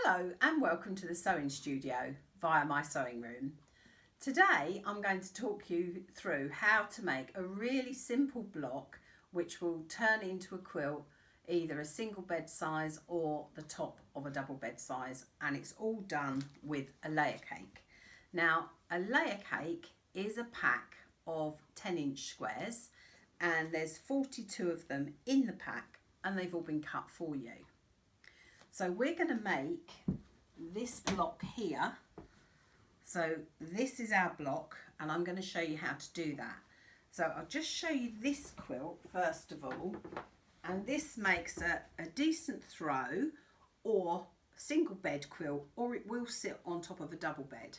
Hello and welcome to the sewing studio via my sewing room. Today I'm going to talk you through how to make a really simple block which will turn into a quilt, either a single bed size or the top of a double bed size, and it's all done with a layer cake. Now a layer cake is a pack of 10-inch squares and there's 42 of them in the pack and they've all been cut for you. So we're going to make this block here. So this is our block and I'm going to show you how to do that. So I'll just show you this quilt first of all, and this makes a decent throw or single bed quilt, or it will sit on top of a double bed.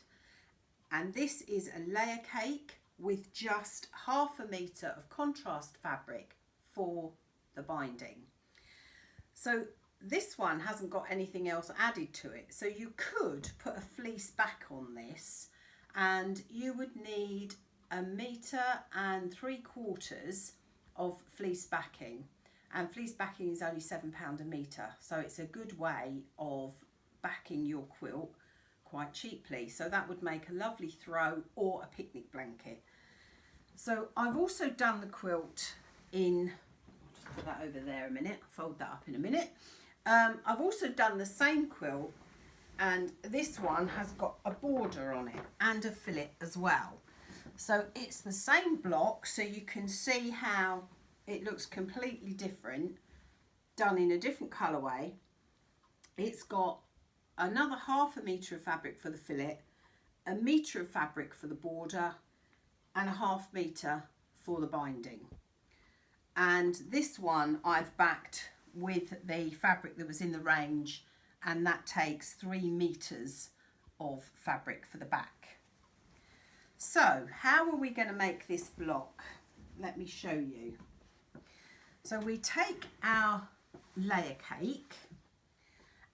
And this is a layer cake with just 1/2 metre of contrast fabric for the binding. So this one hasn't got anything else added to it, so you could put a fleece back on this and you would need 1.75 meters of fleece backing, and fleece backing is only £7 a metre, so it's a good way of backing your quilt quite cheaply. So that would make a lovely throw or a picnic blanket. So I've also done the quilt in, I'll just put that over there a minute, fold that up in a minute. I've also done the same quilt, and this one has got a border on it and a fillet as well. So it's the same block, so you can see how it looks completely different, done in a different colourway. It's got another 1/2 metre of fabric for the fillet, 1 metre of fabric for the border, and 1/2 metre for the binding. And this one I've backed with the fabric that was in the range, and that takes 3 meters of fabric for the back. So how are we going to make this block? Let me show you. So we take our layer cake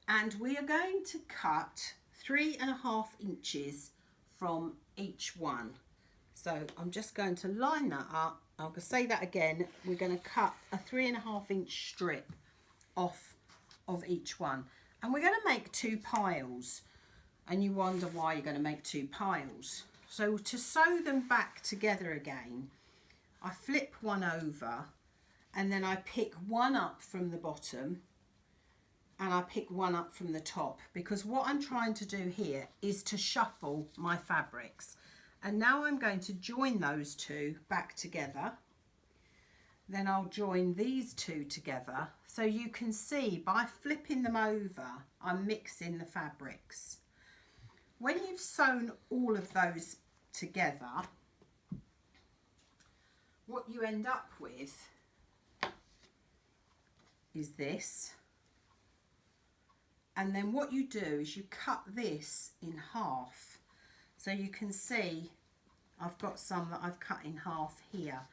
and we are going to cut 3.5 inches from each one. So I'm just going to line that up. I'll say that again. We're going to cut a 3.5 inch strip off of each one, and we're going to make 2 piles, and you wonder why you're going to make 2 piles. So to sew them back together again, I flip one over and then I pick one up from the bottom and I pick one up from the top, because what I'm trying to do here is to shuffle my fabrics. And now I'm going to join those 2 back together. Then I'll join these 2 together, so you can see by flipping them over I'm mixing the fabrics. When you've sewn all of those together, what you end up with is this, and then what you do is you cut this in half. So you can see I've got some that I've cut in half here.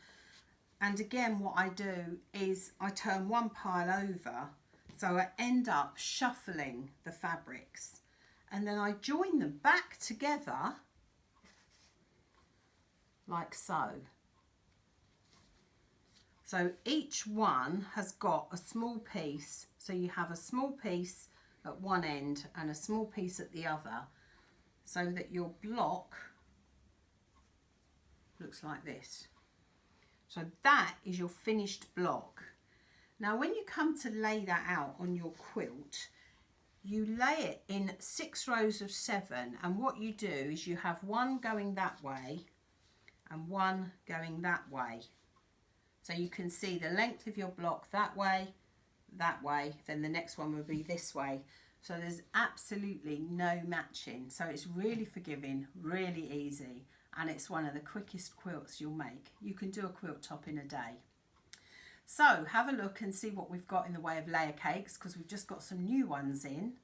And again, what I do is I turn one pile over, so I end up shuffling the fabrics, and then I join them back together like so. So each one has got a small piece, so you have a small piece at one end and a small piece at the other, so that your block looks like this. So that is your finished block. Now when you come to lay that out on your quilt, you lay it in 6 rows of 7, and what you do is you have one going that way and one going that way. So you can see the length of your block that way, then the next one will be this way. So there's absolutely no matching. So it's really forgiving, really easy, and it's one of the quickest quilts you'll make. You can do a quilt top in a day. So have a look and see what we've got in the way of layer cakes, because we've just got some new ones in,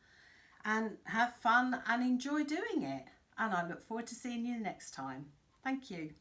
and have fun and enjoy doing it. And I look forward to seeing you next time. Thank you.